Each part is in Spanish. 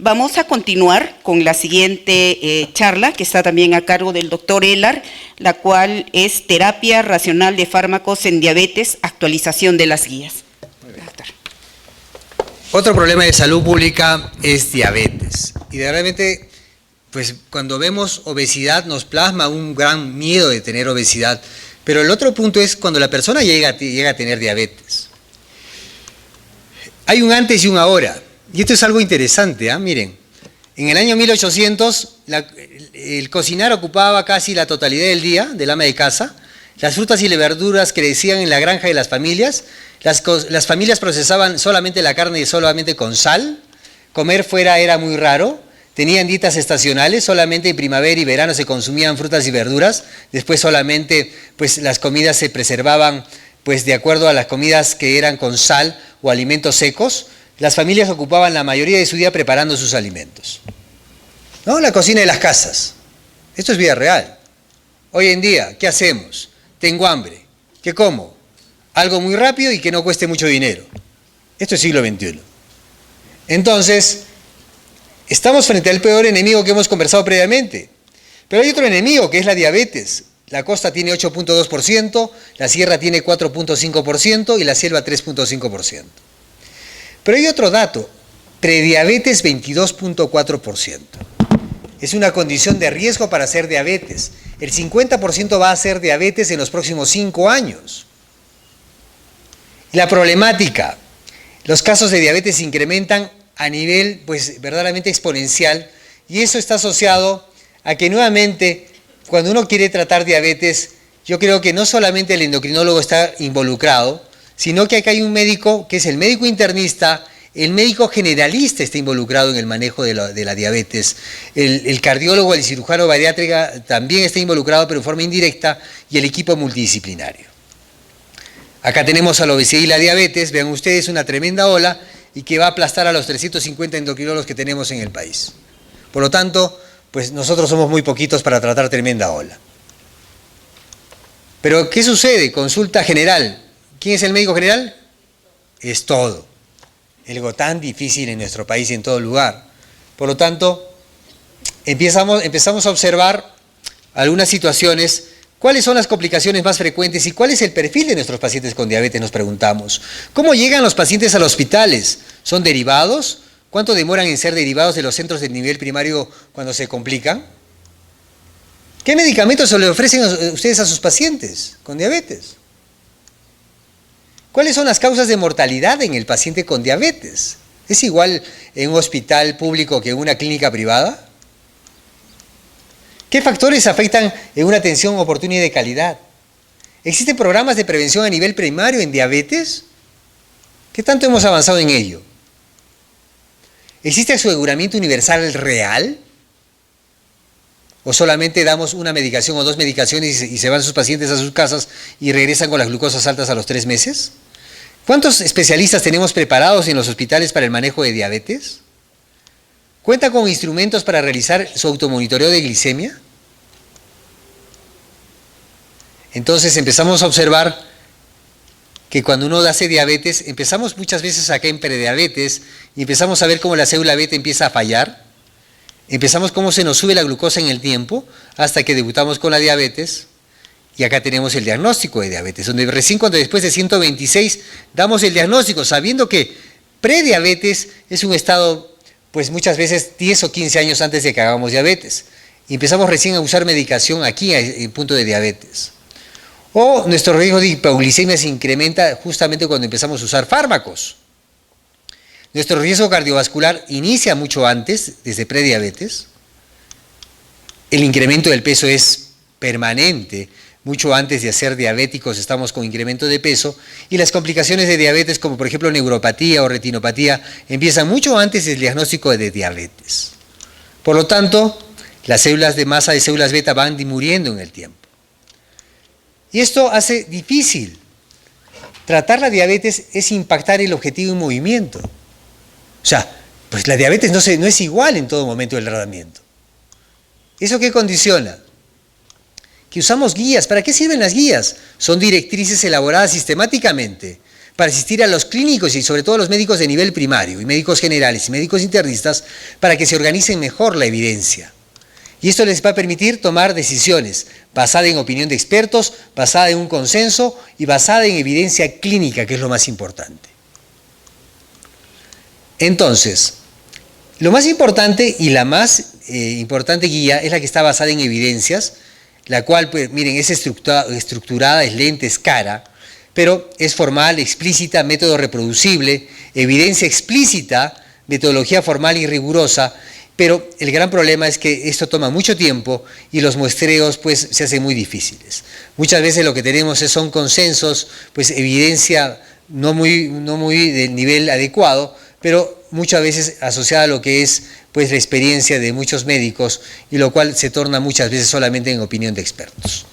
Vamos a continuar con la siguiente charla, que está también a cargo del doctor Elar, la cual es Terapia Racional de Fármacos en Diabetes, actualización de las guías. Otro problema de salud pública es diabetes. Y realmente, pues cuando vemos obesidad nos plasma un gran miedo de tener obesidad. Pero el otro punto es cuando la persona llega a tener diabetes. Hay un antes y un ahora. Y esto es algo interesante, miren. En el año 1800, el cocinar ocupaba casi la totalidad del día del ama de casa. Las frutas y las verduras crecían en la granja de las familias. Las familias procesaban solamente la carne y solamente con sal. Comer fuera era muy raro. Tenían dietas estacionales, solamente en primavera y verano se consumían frutas y verduras. Después solamente pues, las comidas se preservaban pues, de acuerdo a las comidas que eran con sal o alimentos secos. Las familias ocupaban la mayoría de su día preparando sus alimentos. ¿No? La cocina de las casas. Esto es vida real. Hoy en día, ¿qué hacemos? Tengo hambre. ¿Qué como? Algo muy rápido y que no cueste mucho dinero. Esto es siglo XXI. Entonces, estamos frente al peor enemigo que hemos conversado previamente. Pero hay otro enemigo que es la diabetes. La costa tiene 8.2%, la sierra tiene 4.5% y la selva 3.5%. Pero hay otro dato, prediabetes 22.4%. Es una condición de riesgo para hacer diabetes. El 50% va a hacer diabetes en los próximos 5 años. La problemática, los casos de diabetes se incrementan a nivel pues verdaderamente exponencial y eso está asociado a que nuevamente cuando uno quiere tratar diabetes, yo creo que no solamente el endocrinólogo está involucrado, sino que acá hay un médico que es el médico internista, el médico generalista está involucrado en el manejo de la diabetes, el cardiólogo, el cirujano bariátrica también está involucrado pero en forma indirecta y el equipo multidisciplinario. Acá tenemos a la obesidad y la diabetes, vean ustedes una tremenda ola y que va a aplastar a los 350 endocrinólogos que tenemos en el país. Por lo tanto, pues nosotros somos muy poquitos para tratar tremenda ola. Pero, ¿qué sucede? Consulta general. ¿Quién es el médico general? Es todo. Algo tan difícil en nuestro país y en todo lugar. Por lo tanto, empezamos a observar algunas situaciones. ¿Cuáles son las complicaciones más frecuentes y cuál es el perfil de nuestros pacientes con diabetes? Nos preguntamos. ¿Cómo llegan los pacientes a los hospitales? ¿Son derivados? ¿Cuánto demoran en ser derivados de los centros de nivel primario cuando se complican? ¿Qué medicamentos se le ofrecen a ustedes a sus pacientes con diabetes? ¿Cuáles son las causas de mortalidad en el paciente con diabetes? ¿Es igual en un hospital público que en una clínica privada? ¿Qué factores afectan en una atención oportuna y de calidad? ¿Existen programas de prevención a nivel primario en diabetes? ¿Qué tanto hemos avanzado en ello? ¿Existe aseguramiento universal real? ¿O solamente damos una medicación o 2 medicaciones y se van sus pacientes a sus casas y regresan con las glucosas altas a los 3 meses? ¿Cuántos especialistas tenemos preparados en los hospitales para el manejo de diabetes? ¿Cuenta con instrumentos para realizar su automonitoreo de glicemia? Entonces empezamos a observar que cuando uno hace diabetes, empezamos muchas veces acá en prediabetes y empezamos a ver cómo la célula beta empieza a fallar, empezamos cómo se nos sube la glucosa en el tiempo hasta que debutamos con la diabetes y acá tenemos el diagnóstico de diabetes, donde recién cuando después de 126 damos el diagnóstico sabiendo que prediabetes es un estado pues muchas veces 10 o 15 años antes de que hagamos diabetes y empezamos recién a usar medicación aquí en punto de diabetes. O nuestro riesgo de hipoglicemia se incrementa justamente cuando empezamos a usar fármacos. Nuestro riesgo cardiovascular inicia mucho antes, desde prediabetes. El incremento del peso es permanente. Mucho antes de ser diabéticos estamos con incremento de peso. Y las complicaciones de diabetes, como por ejemplo neuropatía o retinopatía, empiezan mucho antes del diagnóstico de diabetes. Por lo tanto, las células de masa de células beta van muriendo en el tiempo. Y esto hace difícil. Tratar la diabetes es impactar el objetivo en movimiento. O sea, pues la diabetes no es igual en todo momento del tratamiento. ¿Eso qué condiciona? Que usamos guías. ¿Para qué sirven las guías? Son directrices elaboradas sistemáticamente para asistir a los clínicos y sobre todo a los médicos de nivel primario, y médicos generales y médicos internistas, para que se organicen mejor la evidencia. Y esto les va a permitir tomar decisiones basadas en opinión de expertos, basada en un consenso y basada en evidencia clínica, que es lo más importante. Entonces, lo más importante y la más importante guía es la que está basada en evidencias, la cual, pues, miren, es estructurada, es lenta, es cara, pero es formal, explícita, método reproducible, evidencia explícita, metodología formal y rigurosa, pero el gran problema es que esto toma mucho tiempo y los muestreos pues se hacen muy difíciles. Muchas veces lo que tenemos son consensos, pues evidencia no muy de nivel adecuado, pero muchas veces asociada a lo que es pues la experiencia de muchos médicos, y lo cual se torna muchas veces solamente en opinión de expertos.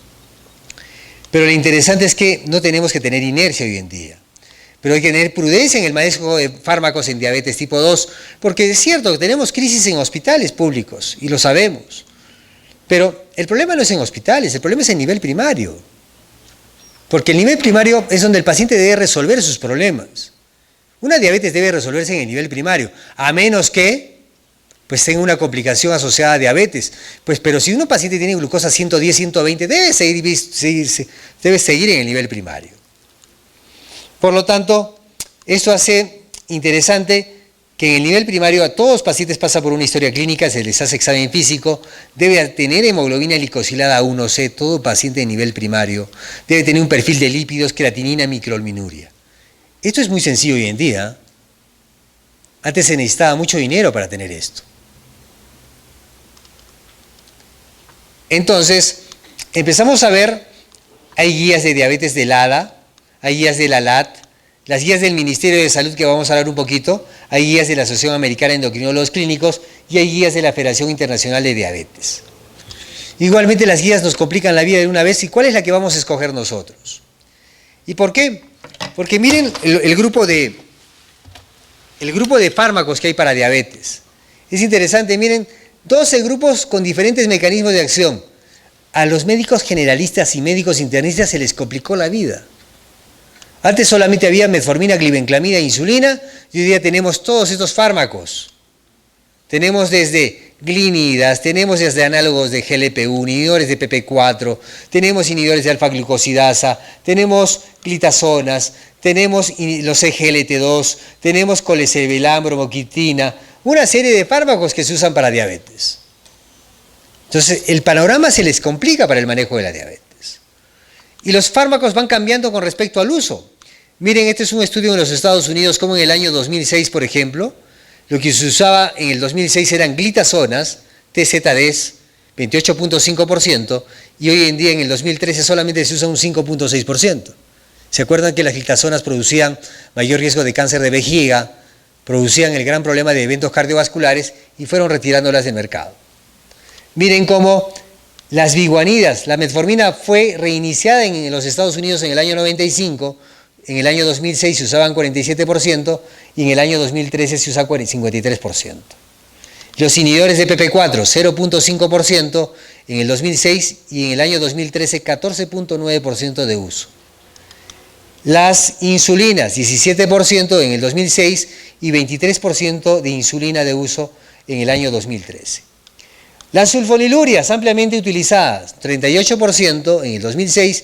Pero lo interesante es que no tenemos que tener inercia hoy en día, pero hay que tener prudencia en el manejo de fármacos en diabetes tipo 2, porque es cierto que tenemos crisis en hospitales públicos, y lo sabemos, pero el problema no es en hospitales, el problema es en nivel primario, porque el nivel primario es donde el paciente debe resolver sus problemas. Una diabetes debe resolverse en el nivel primario, a menos que pues tenga una complicación asociada a diabetes. Pues, pero si un paciente tiene glucosa 110, 120, debe seguir en el nivel primario. Por lo tanto, esto hace interesante que en el nivel primario a todos los pacientes pasa por una historia clínica, se les hace examen físico, debe tener hemoglobina glicosilada 1C, todo paciente de nivel primario, debe tener un perfil de lípidos, creatinina, microalminuria. Esto es muy sencillo hoy en día. Antes se necesitaba mucho dinero para tener esto. Entonces, empezamos a ver, hay guías de diabetes del ADA, hay guías de la LAT, las guías del Ministerio de Salud, que vamos a hablar un poquito, hay guías de la Asociación Americana de Endocrinólogos Clínicos y hay guías de la Federación Internacional de Diabetes. Igualmente las guías nos complican la vida de una vez, ¿y cuál es la que vamos a escoger nosotros? ¿Y por qué? Porque miren el grupo de fármacos que hay para diabetes. Es interesante, miren, 12 grupos con diferentes mecanismos de acción. A los médicos generalistas y médicos internistas se les complicó la vida. Antes solamente había metformina, glibenclamida e insulina, y hoy día tenemos todos estos fármacos. Tenemos desde glinidas, tenemos desde análogos de GLP-1, inhibidores de PP4, tenemos inhibidores de alfa-glucosidasa, tenemos glitazonas, tenemos los SGLT2, tenemos colesevelam, bromocriptina, una serie de fármacos que se usan para diabetes. Entonces, el panorama se les complica para el manejo de la diabetes. Y los fármacos van cambiando con respecto al uso. Miren, este es un estudio en los Estados Unidos, como en el año 2006, por ejemplo, lo que se usaba en el 2006 eran glitazonas, TZDs, 28.5%, y hoy en día en el 2013 solamente se usa un 5.6%. ¿Se acuerdan que las glitazonas producían mayor riesgo de cáncer de vejiga, producían el gran problema de eventos cardiovasculares y fueron retirándolas del mercado? Miren cómo las biguanidas, la metformina fue reiniciada en los Estados Unidos en el año 95, en el año 2006 se usaban 47% y en el año 2013 se usa 53%. Los inhibidores de PP4, 0.5% en el 2006 y en el año 2013 14.9% de uso. Las insulinas, 17% en el 2006 y 23% de insulina de uso en el año 2013. Las sulfonilurias, ampliamente utilizadas, 38% en el 2006,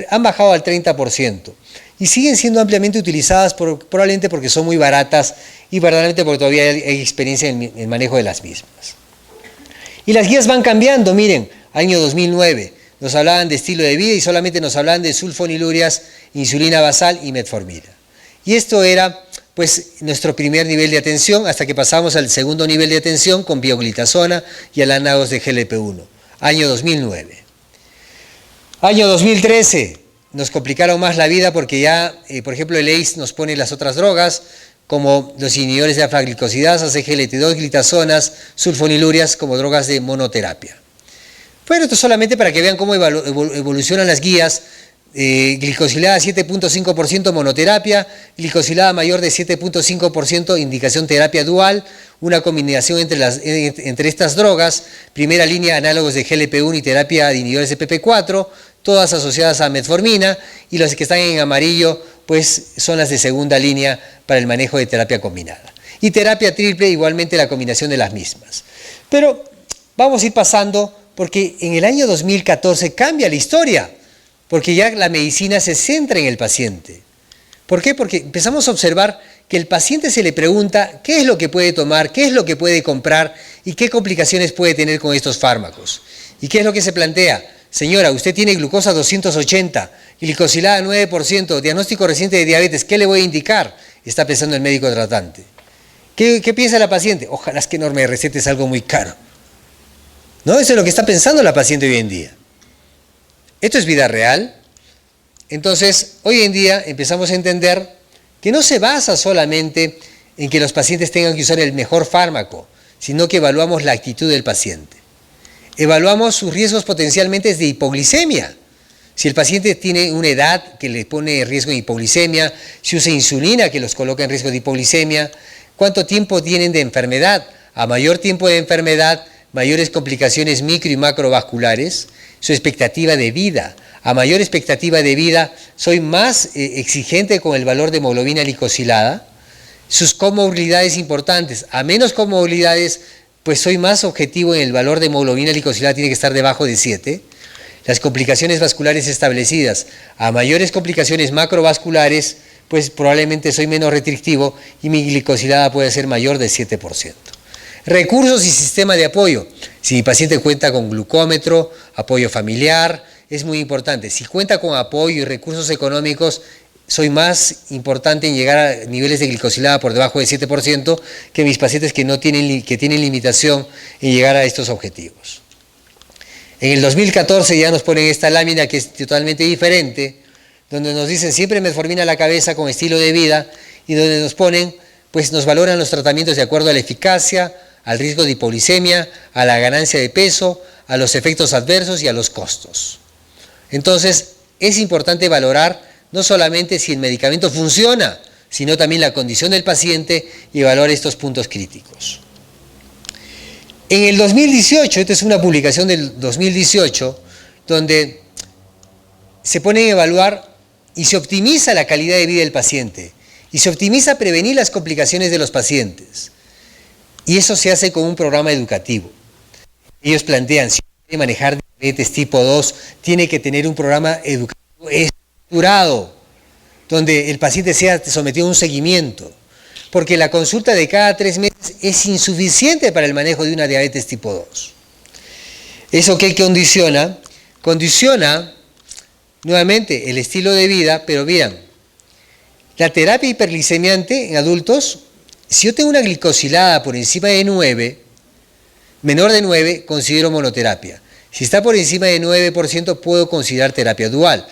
han bajado al 30%. Y siguen siendo ampliamente utilizadas probablemente porque son muy baratas y verdaderamente porque todavía hay experiencia en el manejo de las mismas. Y las guías van cambiando, miren, año 2009 nos hablaban de estilo de vida y solamente nos hablaban de sulfonilurias, insulina basal y metformina. Y esto era pues nuestro primer nivel de atención hasta que pasamos al segundo nivel de atención con bioglitazona y análogos de GLP-1, año 2009. Año 2013. Nos complicaron más la vida porque ya, por ejemplo, el ACE nos pone las otras drogas, como los inhibidores de alfa-glicosidasa, SGLT2, glitazonas, sulfonilurias, como drogas de monoterapia. Bueno, esto solamente para que vean cómo evolucionan las guías. Glicosilada 7.5% monoterapia, glicosilada mayor de 7.5% indicación terapia dual, una combinación entre estas drogas, primera línea análogos de GLP-1 y terapia de inhibidores de PP4, todas asociadas a metformina, y los que están en amarillo, pues son las de segunda línea para el manejo de terapia combinada. Y terapia triple, igualmente la combinación de las mismas. Pero vamos a ir pasando porque en el año 2014 cambia la historia, porque ya la medicina se centra en el paciente. ¿Por qué? Porque empezamos a observar que el paciente se le pregunta qué es lo que puede tomar, qué es lo que puede comprar y qué complicaciones puede tener con estos fármacos. ¿Y qué es lo que se plantea? Señora, usted tiene glucosa 280, glicosilada 9%, diagnóstico reciente de diabetes, ¿qué le voy a indicar? Está pensando el médico tratante. ¿Qué piensa la paciente? Ojalá es que no me recetes algo muy caro. ¿No? Eso es lo que está pensando la paciente hoy en día. ¿Esto es vida real? Entonces, hoy en día empezamos a entender que no se basa solamente en que los pacientes tengan que usar el mejor fármaco, sino que evaluamos la actitud del paciente. Evaluamos sus riesgos potencialmente de hipoglicemia. Si el paciente tiene una edad que le pone en riesgo de hipoglicemia, si usa insulina que los coloca en riesgo de hipoglicemia, ¿cuánto tiempo tienen de enfermedad? A mayor tiempo de enfermedad, mayores complicaciones micro y macrovasculares, su expectativa de vida. A mayor expectativa de vida, soy más exigente con el valor de hemoglobina glicosilada. Sus comorbilidades importantes. A menos comorbilidades, pues soy más objetivo en el valor de hemoglobina glicosilada, tiene que estar debajo de 7. Las complicaciones vasculares establecidas. A mayores complicaciones macrovasculares, pues probablemente soy menos restrictivo y mi glicosilada puede ser mayor de 7%. Recursos y sistema de apoyo. Si mi paciente cuenta con glucómetro, apoyo familiar, es muy importante. Si cuenta con apoyo y recursos económicos, soy más importante en llegar a niveles de glicosilada por debajo de 7% que mis pacientes que tienen limitación en llegar a estos objetivos. En el 2014 ya nos ponen esta lámina que es totalmente diferente, donde nos dicen siempre metformina a la cabeza con estilo de vida y donde nos ponen, pues nos valoran los tratamientos de acuerdo a la eficacia, al riesgo de hipoglicemia, a la ganancia de peso, a los efectos adversos y a los costos. Entonces, es importante valorar no solamente si el medicamento funciona, sino también la condición del paciente y evaluar estos puntos críticos. En el 2018, esta es una publicación del 2018, donde se pone a evaluar y se optimiza la calidad de vida del paciente y se optimiza prevenir las complicaciones de los pacientes. Y eso se hace con un programa educativo. Ellos plantean, si quiere manejar diabetes tipo 2, tiene que tener un programa educativo estructurado, donde el paciente sea sometido a un seguimiento, porque la consulta de cada 3 meses es insuficiente para el manejo de una diabetes tipo 2. ¿Eso qué condiciona? Condiciona nuevamente el estilo de vida, pero miren, la terapia hiperglicemiante en adultos, si yo tengo una glicosilada por encima de 9, menor de 9, considero monoterapia. Si está por encima de 9%, puedo considerar terapia dual.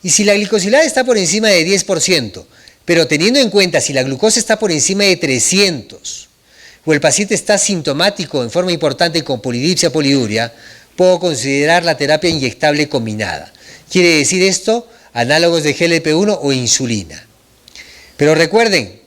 Y si la glicosilada está por encima de 10%, pero teniendo en cuenta si la glucosa está por encima de 300, o el paciente está sintomático en forma importante con polidipsia, poliuria, puedo considerar la terapia inyectable combinada. Quiere decir esto, análogos de GLP-1 o insulina. Pero recuerden,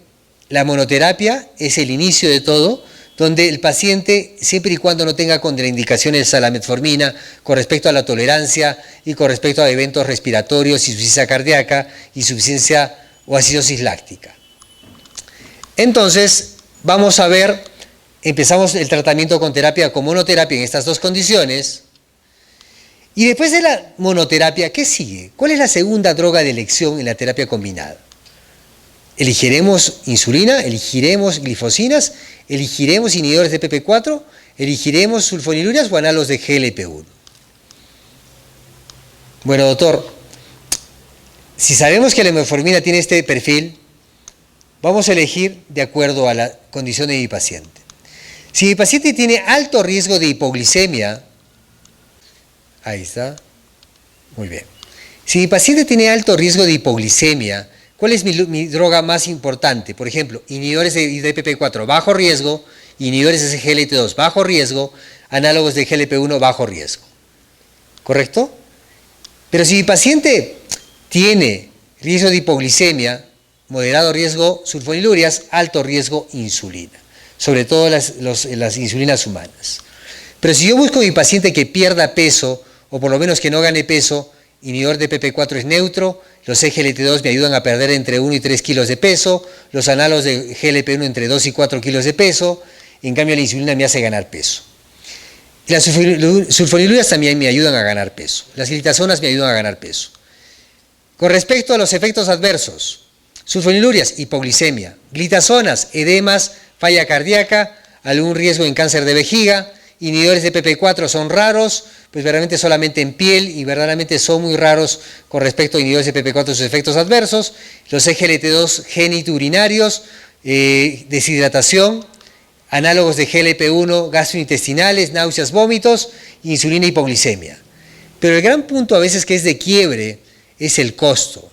la monoterapia es el inicio de todo, donde el paciente, siempre y cuando no tenga contraindicaciones a la metformina con respecto a la tolerancia y con respecto a eventos respiratorios, insuficiencia cardíaca, insuficiencia o acidosis láctica. Entonces, vamos a ver, empezamos el tratamiento con terapia con monoterapia en estas dos condiciones. Y después de la monoterapia, ¿qué sigue? ¿Cuál es la segunda droga de elección en la terapia combinada? ¿Elegiremos insulina? ¿Elegiremos glifosinas? ¿Elegiremos inhibidores de PP4? ¿Elegiremos sulfonilurias o análogos de GLP-1? Bueno, doctor, si sabemos que la metformina tiene este perfil, vamos a elegir de acuerdo a la condición de mi paciente. Si mi paciente tiene alto riesgo de hipoglicemia, ahí está, muy bien. Si mi paciente tiene alto riesgo de hipoglicemia, ¿cuál es mi droga más importante? Por ejemplo, inhibidores de PP4, bajo riesgo, inhibidores de SGLT2, bajo riesgo, análogos de GLP-1, bajo riesgo. ¿Correcto? Pero si mi paciente tiene riesgo de hipoglicemia, moderado riesgo sulfonilurias, alto riesgo insulina, sobre todo las insulinas humanas. Pero si yo busco a mi paciente que pierda peso, o por lo menos que no gane peso, inhibidor de PP4 es neutro, los SGLT2 me ayudan a perder entre 1 y 3 kilos de peso, los análogos de GLP-1 entre 2 y 4 kilos de peso, en cambio la insulina me hace ganar peso. Y las sulfonilureas también me ayudan a ganar peso, las glitazonas me ayudan a ganar peso. Con respecto a los efectos adversos, sulfonilureas, hipoglicemia, glitazonas, edemas, falla cardíaca, algún riesgo en cáncer de vejiga, inhibidores de PP4 son raros, pues verdaderamente solamente en piel y verdaderamente son muy raros con respecto a inhibidores de PP4 sus efectos adversos, los SGLT2 genitourinarios, deshidratación, análogos de GLP-1 gastrointestinales, náuseas, vómitos, insulina, hipoglicemia. Pero el gran punto a veces que es de quiebre es el costo.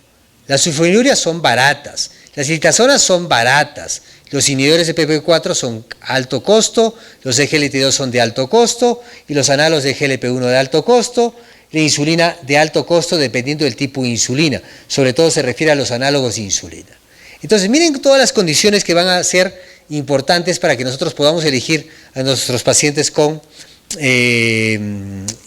Las sulfonilureas son baratas, las glitazonas son baratas, los inhibidores de PP4 son alto costo, los SGLT2 son de alto costo y los análogos de GLP-1 de alto costo, la insulina de alto costo dependiendo del tipo de insulina, sobre todo se refiere a los análogos de insulina. Entonces miren todas las condiciones que van a ser importantes para que nosotros podamos elegir a nuestros pacientes con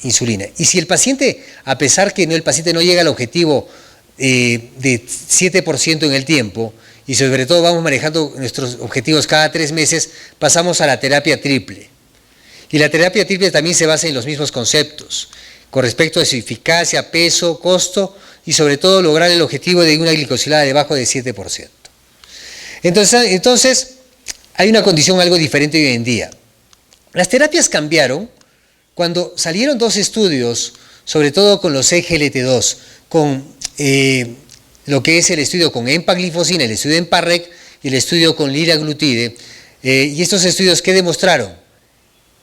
insulina. Y si el paciente, a pesar que el paciente no llega al objetivo de 7% en el tiempo, y sobre todo vamos manejando nuestros objetivos cada 3 meses, pasamos a la terapia triple. Y la terapia triple también se basa en los mismos conceptos, con respecto a su eficacia, peso, costo, y sobre todo lograr el objetivo de una glicosilada debajo de 7%. Entonces, hay una condición algo diferente hoy en día. Las terapias cambiaron cuando salieron 2 estudios, sobre todo con los SGLT2, con lo que es el estudio con empaglifosina, el estudio EMPA-REC y el estudio con liraglutide. Y estos estudios, ¿qué demostraron?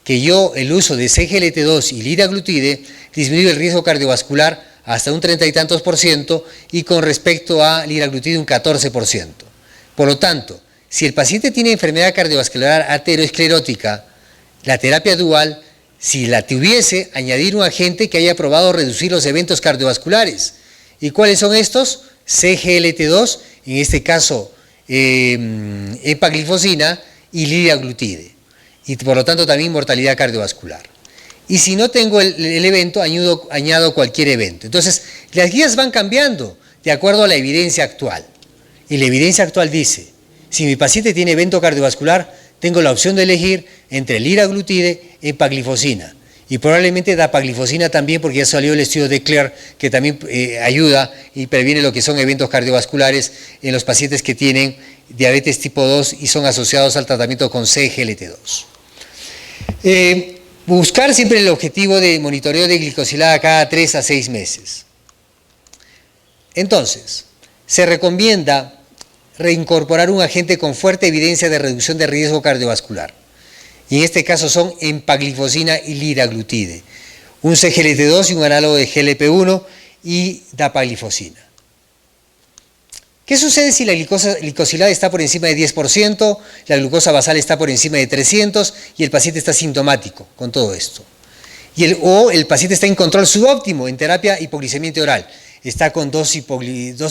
Que el uso de SGLT2 y liraglutide disminuye el riesgo cardiovascular hasta un 30 y tantos % y con respecto a liraglutide un 14%. Por lo tanto, si el paciente tiene enfermedad cardiovascular aterosclerótica, la terapia dual, si la tuviese, añadir un agente que haya probado reducir los eventos cardiovasculares. ¿Y cuáles son estos? SGLT2, en este caso empaglifosina y liraglutide. Y por lo tanto también mortalidad cardiovascular. Y si no tengo el evento, añado cualquier evento. Entonces, las guías van cambiando de acuerdo a la evidencia actual. Y la evidencia actual dice, si mi paciente tiene evento cardiovascular, tengo la opción de elegir entre liraglutide y empaglifosina. Y probablemente dapaglifosina también, porque ya salió el estudio de CLEAR, que también ayuda y previene lo que son eventos cardiovasculares en los pacientes que tienen diabetes tipo 2 y son asociados al tratamiento con SGLT2. Buscar siempre el objetivo de monitoreo de glicosilada cada 3 a 6 meses. Entonces, se recomienda reincorporar un agente con fuerte evidencia de reducción de riesgo cardiovascular. Y en este caso son empaglifosina y liraglutide, un SGLT2 y un análogo de GLP-1 y dapaglifosina. ¿Qué sucede si la glicosilada está por encima de 10%, la glucosa basal está por encima de 300 y el paciente está sintomático con todo esto? O el paciente está en control subóptimo en terapia hipoglicemiante oral. Está con 2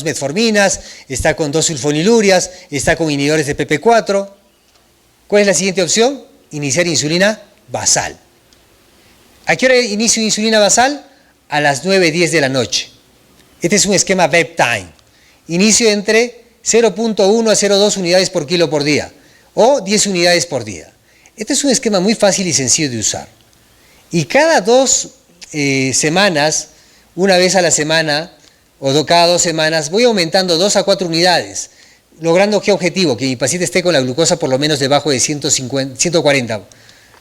metforminas, está con 2 sulfonilurias, está con inhibidores de PP4. ¿Cuál es la siguiente opción? Iniciar insulina basal. ¿A qué hora inicio insulina basal? A las 9:10 de la noche. Este es un esquema bedtime. Inicio entre 0.1 a 0.2 unidades por kilo por día o 10 unidades por día. Este es un esquema muy fácil y sencillo de usar. Y cada 2 semanas, una vez a la semana o cada 2 semanas, voy aumentando 2 a 4 unidades. ¿Logrando qué objetivo? Que mi paciente esté con la glucosa por lo menos debajo de 140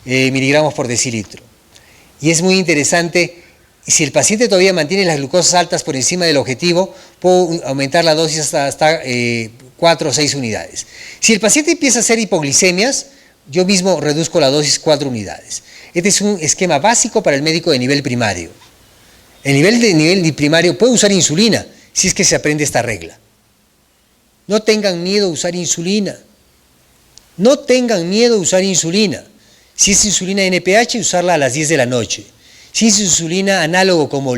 miligramos por decilitro. Y es muy interesante, si el paciente todavía mantiene las glucosas altas por encima del objetivo, puedo aumentar la dosis hasta 4 o 6 unidades. Si el paciente empieza a hacer hipoglicemias, yo mismo reduzco la dosis 4 unidades. Este es un esquema básico para el médico de nivel primario. El nivel primario puede usar insulina, si es que se aprende esta regla. No tengan miedo a usar insulina. No tengan miedo a usar insulina. Si es insulina NPH, usarla a las 10 de la noche. Si es insulina análogo como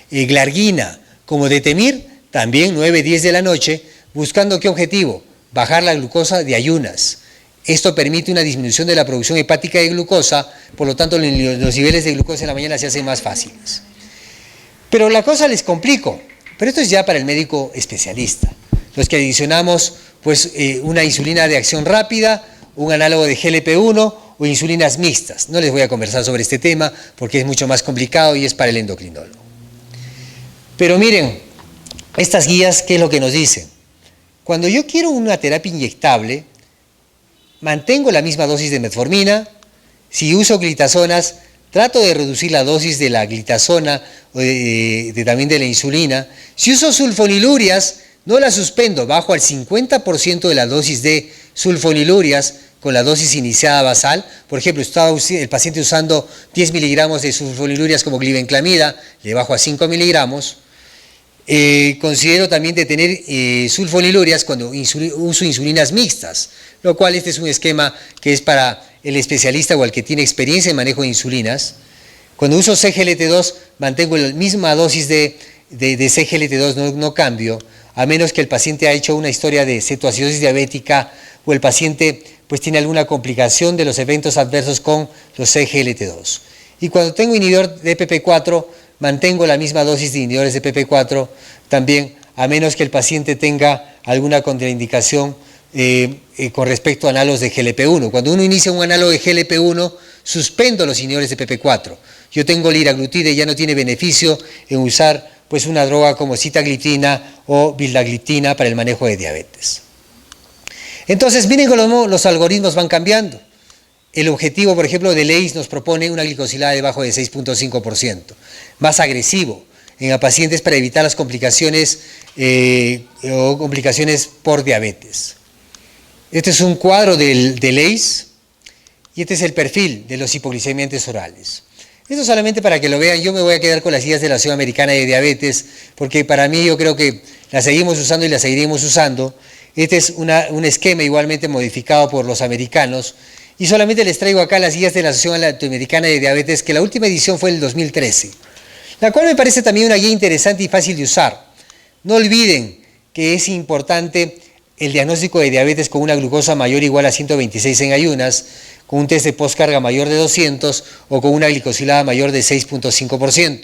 glargina, como detemir, también 9, 10 de la noche, buscando ¿qué objetivo? Bajar la glucosa de ayunas. Esto permite una disminución de la producción hepática de glucosa, por lo tanto los niveles de glucosa en la mañana se hacen más fáciles. Pero la cosa les complico, pero esto es ya para el médico especialista. Los que adicionamos pues, una insulina de acción rápida, un análogo de GLP-1 o insulinas mixtas. No les voy a conversar sobre este tema porque es mucho más complicado y es para el endocrinólogo. Pero miren, estas guías, ¿qué es lo que nos dicen? Cuando yo quiero una terapia inyectable, mantengo la misma dosis de metformina. Si uso glitazonas, trato de reducir la dosis de la glitazona o también de la insulina. Si uso sulfonilurias, no la suspendo, bajo al 50% de la dosis de sulfonilurias con la dosis iniciada basal. Por ejemplo, estaba el paciente usando 10 miligramos de sulfonilurias como glibenclamida, le bajo a 5 miligramos. Considero también de tener sulfonilurias cuando uso insulinas mixtas, lo cual este es un esquema que es para el especialista o el que tiene experiencia en manejo de insulinas. Cuando uso CGLT2 mantengo la misma dosis de CGLT2, no cambio, a menos que el paciente haya hecho una historia de cetoacidosis diabética o el paciente pues tiene alguna complicación de los eventos adversos con los CGLT2. Y cuando tengo inhibidor de PP4, mantengo la misma dosis de inhibidores de PP4 también, a menos que el paciente tenga alguna contraindicación con respecto a análogos de GLP-1. Cuando uno inicia un análogo de GLP-1, suspendo los inhibidores de PP4. Yo tengo liraglutide y ya no tiene beneficio en usar pues, una droga como sitagliptina o vildagliptina para el manejo de diabetes. Entonces, miren cómo los algoritmos van cambiando. El objetivo, por ejemplo, de LEIS nos propone una glicosilada debajo de 6.5%, más agresivo en pacientes para evitar las complicaciones o complicaciones por diabetes. Este es un cuadro de LEIS y este es el perfil de los hipoglicemiantes orales. Esto solamente para que lo vean. Yo me voy a quedar con las guías de la Asociación Americana de Diabetes, porque para mí yo creo que las seguimos usando y las seguiremos usando. Este es un esquema igualmente modificado por los americanos. Y solamente les traigo acá las guías de la Asociación Latinoamericana de Diabetes, que la última edición fue en el 2013, la cual me parece también una guía interesante y fácil de usar. No olviden que es importante el diagnóstico de diabetes con una glucosa mayor o igual a 126 en ayunas, con un test de postcarga mayor de 200 o con una glicosilada mayor de 6.5%.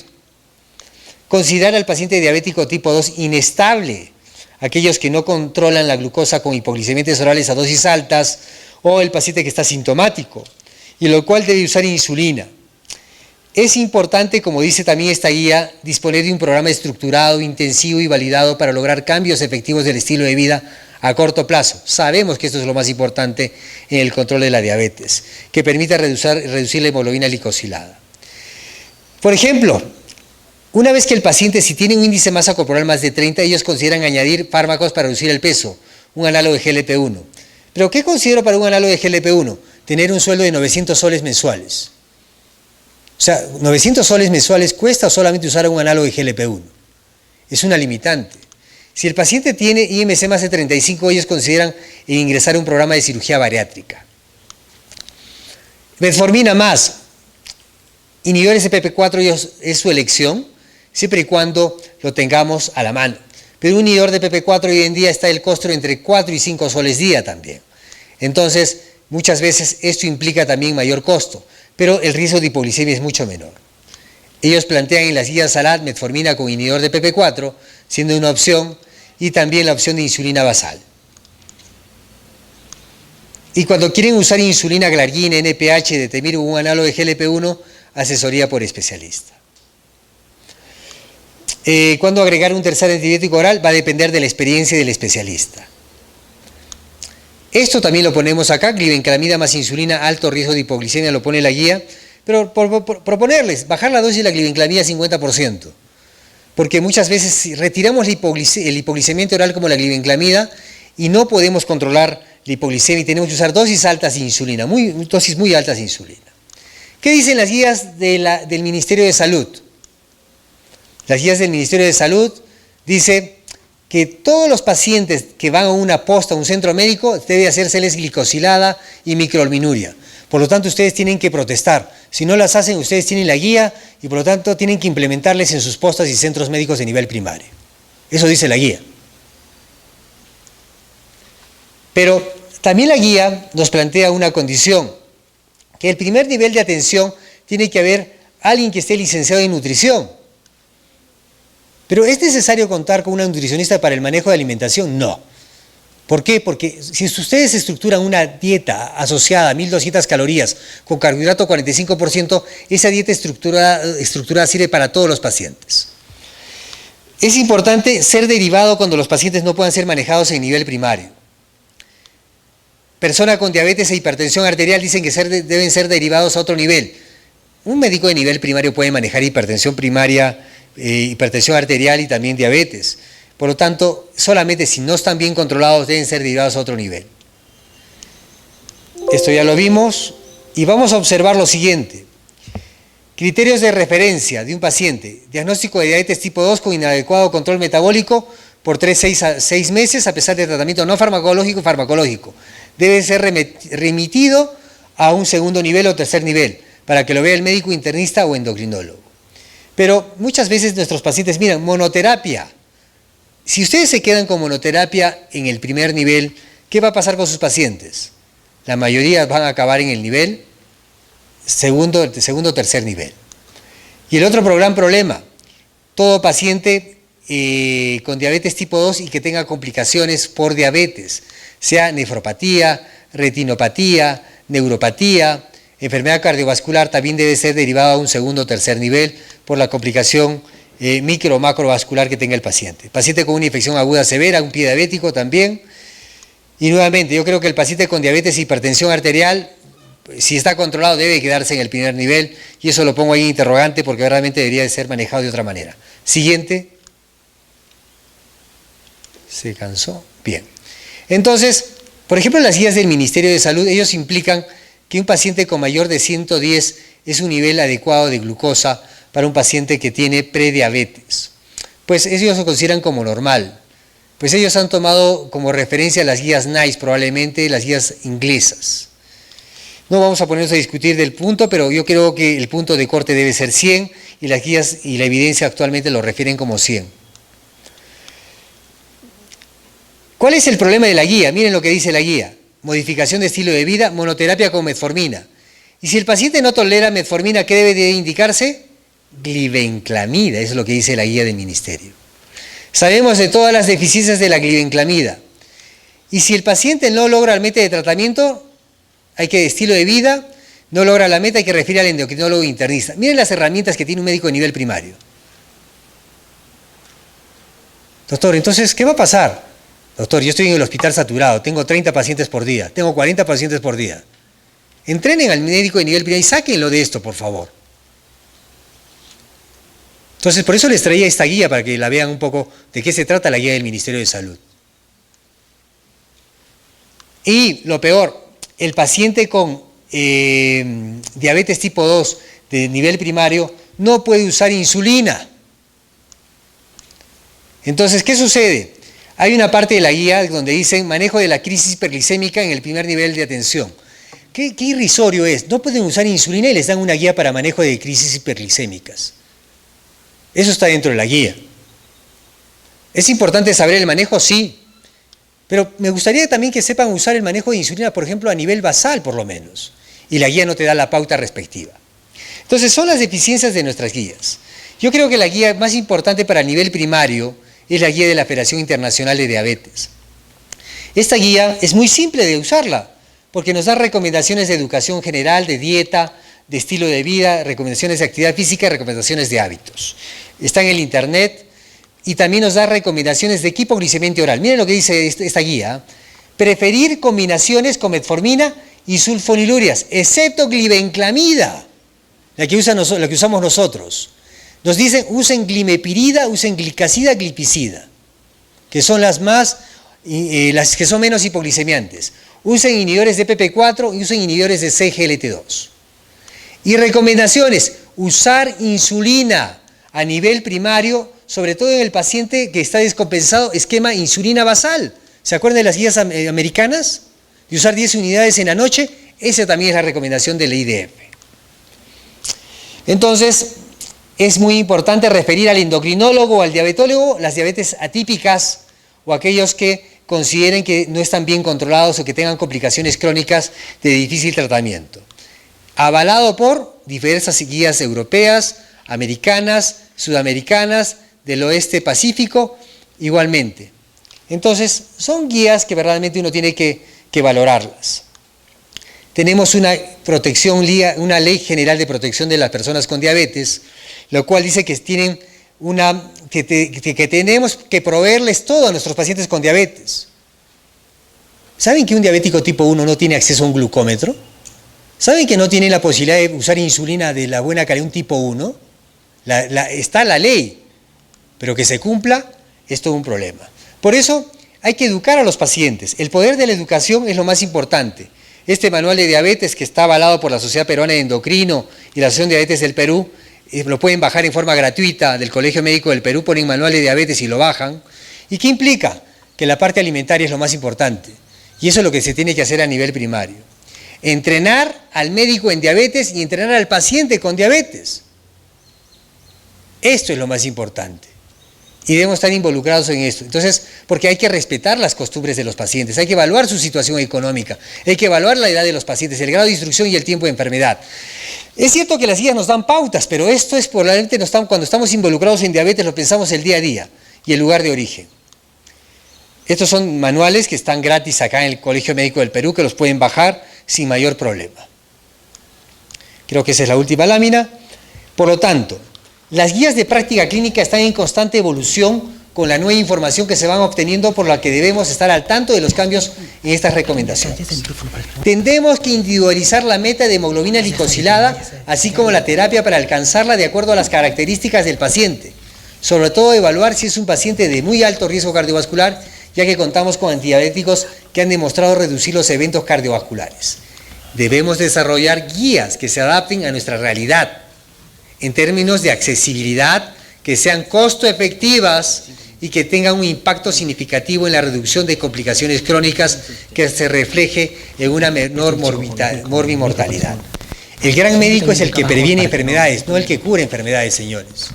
Considerar al paciente diabético tipo 2 inestable, aquellos que no controlan la glucosa con hipoglicemiantes orales a dosis altas, o el paciente que está sintomático, y lo cual debe usar insulina. Es importante, como dice también esta guía, disponer de un programa estructurado, intensivo y validado para lograr cambios efectivos del estilo de vida a corto plazo. Sabemos que esto es lo más importante en el control de la diabetes, que permita reducir la hemoglobina glicosilada. Por ejemplo, una vez que el paciente, si tiene un índice de masa corporal más de 30, ellos consideran añadir fármacos para reducir el peso, un análogo de GLP-1. ¿Pero qué considero para un análogo de GLP-1? Tener un sueldo de 900 soles mensuales. O sea, 900 soles mensuales cuesta solamente usar un análogo de GLP-1. Es una limitante. Si el paciente tiene IMC más de 35, ellos consideran ingresar a un programa de cirugía bariátrica. Metformina más inhibidores de PP4 es su elección, siempre y cuando lo tengamos a la mano. Pero un inhibidor de PP4 hoy en día está el costo entre 4 y 5 soles día también. Entonces, muchas veces esto implica también mayor costo, pero el riesgo de hipoglicemia es mucho menor. Ellos plantean en las guías SALAD metformina con inhibidor de PP4, siendo una opción, y también la opción de insulina basal. Y cuando quieren usar insulina glargina, NPH, detemir o un análogo de GLP-1, asesoría por especialista. Cuando agregar un tercer antibiótico oral va a depender de la experiencia del especialista. Esto también lo ponemos acá, glibenclamida más insulina, alto riesgo de hipoglicemia, lo pone la guía, pero por proponerles, bajar la dosis de la glibenclamida a 50%, porque muchas veces si retiramos el hipoglicemiante oral como la glibenclamida y no podemos controlar la hipoglicemia y tenemos que usar dosis altas de insulina, dosis muy altas de insulina. ¿Qué dicen las guías del Ministerio de Salud? Las guías del Ministerio de Salud dice que todos los pacientes que van a una posta, a un centro médico, debe hacérseles glicosilada y microalminuria. Por lo tanto, ustedes tienen que protestar. Si no las hacen, ustedes tienen la guía y por lo tanto tienen que implementarles en sus postas y centros médicos de nivel primario. Eso dice la guía. Pero también la guía nos plantea una condición, que el primer nivel de atención tiene que haber alguien que esté licenciado en nutrición. Pero ¿es necesario contar con una nutricionista para el manejo de alimentación? No. ¿Por qué? Porque si ustedes estructuran una dieta asociada a 1.200 calorías con carbohidrato 45%, esa dieta estructurada sirve para todos los pacientes. Es importante ser derivado cuando los pacientes no puedan ser manejados en nivel primario. Personas con diabetes e hipertensión arterial dicen que deben ser derivados a otro nivel. Un médico de nivel primario puede manejar hipertensión primaria, hipertensión arterial y también diabetes. Por lo tanto, solamente si no están bien controlados deben ser derivados a otro nivel. Esto ya lo vimos y vamos a observar lo siguiente. Criterios de referencia de un paciente. Diagnóstico de diabetes tipo 2 con inadecuado control metabólico por 6 meses a pesar de tratamiento no farmacológico y farmacológico. Debe ser remitido a un segundo nivel o tercer nivel para que lo vea el médico internista o endocrinólogo. Pero muchas veces nuestros pacientes miran monoterapia. Si ustedes se quedan con monoterapia en el primer nivel, ¿qué va a pasar con sus pacientes? La mayoría van a acabar en el nivel segundo o tercer nivel. Y el otro gran problema, todo paciente con diabetes tipo 2 y que tenga complicaciones por diabetes, sea nefropatía, retinopatía, neuropatía, enfermedad cardiovascular, también debe ser derivado a un segundo o tercer nivel por la complicación micro o macrovascular que tenga el paciente. Paciente con una infección aguda severa, un pie diabético también. Y nuevamente, yo creo que el paciente con diabetes e hipertensión arterial, si está controlado, debe quedarse en el primer nivel, y eso lo pongo ahí interrogante porque realmente debería de ser manejado de otra manera. Siguiente. ¿Se cansó? Bien. Entonces, por ejemplo, las guías del Ministerio de Salud, ellos implican que un paciente con mayor de 110 es un nivel adecuado de glucosa para un paciente que tiene prediabetes. Pues ellos lo consideran como normal. Pues ellos han tomado como referencia las guías NICE, probablemente las guías inglesas. No vamos a ponernos a discutir del punto, pero yo creo que el punto de corte debe ser 100 y las guías y la evidencia actualmente lo refieren como 100. ¿Cuál es el problema de la guía? Miren lo que dice la guía. Modificación de estilo de vida, monoterapia con metformina. Y si el paciente no tolera metformina, ¿qué debe de indicarse? Glibenclamida, eso es lo que dice la guía del ministerio. Sabemos de todas las deficiencias de la glibenclamida. Y si el paciente no logra el meta de tratamiento, hay que estilo de vida, no logra la meta, hay que referir al endocrinólogo internista. Miren las herramientas que tiene un médico de nivel primario. Doctor, entonces, ¿qué va a pasar? Doctor, yo estoy en el hospital saturado, tengo 30 pacientes por día, tengo 40 pacientes por día. Entrenen al médico de nivel primario y sáquenlo de esto, por favor. Entonces, por eso les traía esta guía para que la vean un poco de qué se trata la guía del Ministerio de Salud. Y lo peor, el paciente con diabetes tipo 2 de nivel primario no puede usar insulina. Entonces, ¿qué sucede? Hay una parte de la guía donde dicen manejo de la crisis hiperglicémica en el primer nivel de atención. ¿Qué irrisorio es? No pueden usar insulina y les dan una guía para manejo de crisis hiperglicémicas. Eso está dentro de la guía. ¿Es importante saber el manejo? Sí. Pero me gustaría también que sepan usar el manejo de insulina, por ejemplo, a nivel basal, por lo menos. Y la guía no te da la pauta respectiva. Entonces, son las deficiencias de nuestras guías. Yo creo que la guía más importante para el nivel primario es la guía de la Federación Internacional de Diabetes. Esta guía es muy simple de usarla, porque nos da recomendaciones de educación general, de dieta, de estilo de vida, recomendaciones de actividad física y recomendaciones de hábitos. Está en el internet y también nos da recomendaciones de hipoglicemia oral. Miren lo que dice esta guía. Preferir combinaciones con metformina y sulfonilurias, excepto glibenclamida, la que usamos nosotros. Nos dicen usen glimepirida, usen glicazida, glipizida, que son las que son menos hipoglicemiantes. Usen inhibidores de PP4 y usen inhibidores de CGLT2. Y recomendaciones, usar insulina a nivel primario, sobre todo en el paciente que está descompensado, esquema insulina basal. ¿Se acuerdan de las guías americanas? De usar 10 unidades en la noche, esa también es la recomendación del IDF. Entonces, es muy importante referir al endocrinólogo o al diabetólogo las diabetes atípicas o aquellos que consideren que no están bien controlados o que tengan complicaciones crónicas de difícil tratamiento. Avalado por diversas guías europeas, americanas, sudamericanas, del oeste Pacífico, igualmente. Entonces, son guías que verdaderamente uno tiene que valorarlas. Tenemos una ley general de protección de las personas con diabetes, lo cual dice que tienen que tenemos que proveerles todo a nuestros pacientes con diabetes. ¿Saben que un diabético tipo 1 no tiene acceso a un glucómetro? ¿Saben que no tiene la posibilidad de usar insulina de la buena calidad un tipo 1? Está la ley, pero que se cumpla es todo un problema. Por eso hay que educar a los pacientes. El poder de la educación es lo más importante. Este manual de diabetes que está avalado por la Sociedad Peruana de Endocrino y la Asociación de Diabetes del Perú, lo pueden bajar en forma gratuita del Colegio Médico del Perú, ponen manual de diabetes y lo bajan. ¿Y qué implica? Que la parte alimentaria es lo más importante. Y eso es lo que se tiene que hacer a nivel primario. Entrenar al médico en diabetes y entrenar al paciente con diabetes. Esto es lo más importante. Y debemos estar involucrados en esto. Entonces, porque hay que respetar las costumbres de los pacientes, hay que evaluar su situación económica, hay que evaluar la edad de los pacientes, el grado de instrucción y el tiempo de enfermedad. Es cierto que las guías nos dan pautas, pero esto es probablemente cuando estamos involucrados en diabetes lo pensamos el día a día y el lugar de origen. Estos son manuales que están gratis acá en el Colegio Médico del Perú, que los pueden bajar sin mayor problema. Creo que esa es la última lámina. Por lo tanto, las guías de práctica clínica están en constante evolución con la nueva información que se van obteniendo, por la que debemos estar al tanto de los cambios en estas recomendaciones. Tendremos que individualizar la meta de hemoglobina glicosilada, así como la terapia para alcanzarla de acuerdo a las características del paciente. Sobre todo evaluar si es un paciente de muy alto riesgo cardiovascular, ya que contamos con antidiabéticos que han demostrado reducir los eventos cardiovasculares. Debemos desarrollar guías que se adapten a nuestra realidad, en términos de accesibilidad, que sean costo efectivas y que tengan un impacto significativo en la reducción de complicaciones crónicas que se refleje en una menor morbimortalidad. El gran médico es el que previene enfermedades, no el que cura enfermedades, señores.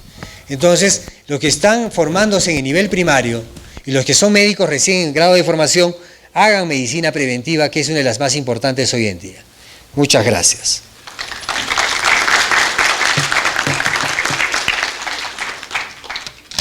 Entonces, los que están formándose en el nivel primario y los que son médicos recién en grado de formación, hagan medicina preventiva, que es una de las más importantes hoy en día. Muchas gracias.